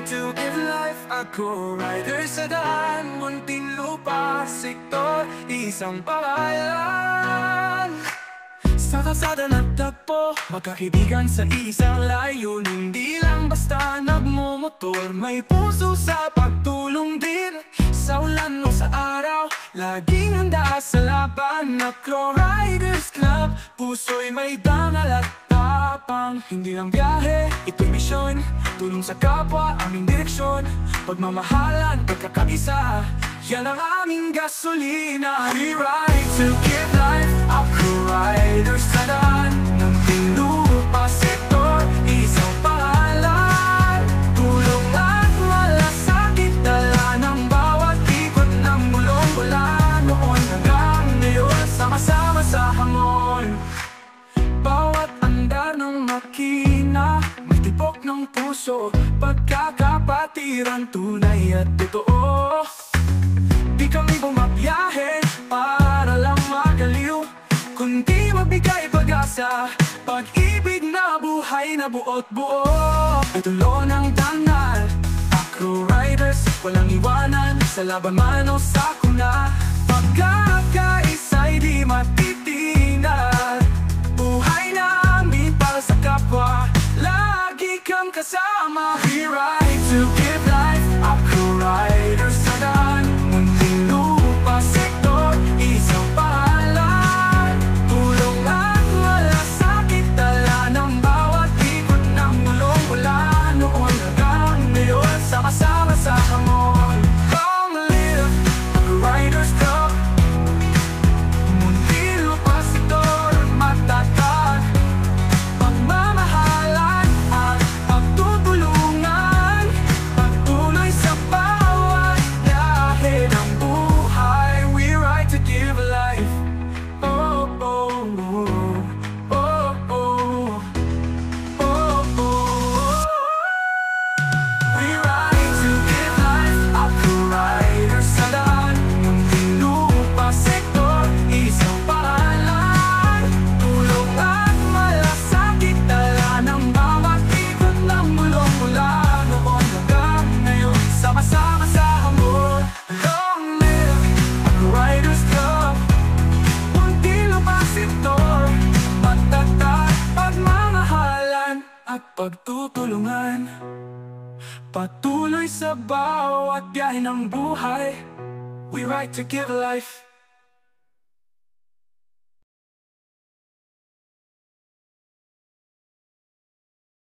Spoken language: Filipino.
to give life. Ako rider sa daan, munting lupa, sektor, isang pangalan. Sa kalsada nagtagpo, magkakaibigan sa isang layunin. Hindi lang basta nagmumotor, may puso sa pagtulong din. Sa ulan o sa araw, laging handa sa laban. Ako Riders Club, puso'y may dangal at tapang. Hindi lang biyahe, ito'y misyon. Tulong sa kapwa, aming direksyon. Pagmamahalan, pagkakaisa, yan ang aming gasolina. We ride to give life. Ako Riders sa daan ng tinupa, sektor, isang pangalan. Tulong at malasakit, dala ng bawat ikot ng mulong mula noon hanggang ngayon. Sama-sama sa hamon, bawat andar ng makina, may tibok ng puso, pagkakapatiran, tunay at totoo. Di kami bumabiyahe para lang magaliw, kundi mabigay pag-asa, pag-ibig na buhay na buot buo. Ay tulo ng dangal, Ako Riders, walang iwanan, sa laban man o sa kuna. Pagkakaisa'y di matitinag, buhay namin para sa kapwa, lagi kang kasama. We ride to give life. Ako Riders sa daan, munting lupa, sektor, isang pangalan. Tulong at malasakit, dala ng bawat ikot ng mulong mula noon hanggang ngayon. Sama-sama sa hamon, long live Ako Riders Club. Munting lupa, sektor, matatag, pagmamahalan at pagtutulungan. Patuloy sa bawat biyahe ng buhay. We ride to give life. Oh, oh, oh, oh, oh, oh, oh. We ride to give life. Ako Riders sa daan, munting lupa, sektor, isang pangalan. Tulong at malasakit, dala ng bawat ikot ng mulong mula noon hanggang ngayon. Sama-sama sa hamon, long live Ako Riders Club. Munting lupa, sektor, matatag, pagmamahalan at pagtutulungan. Patuloy sa bawat biyahe ng buhay. We ride to give life.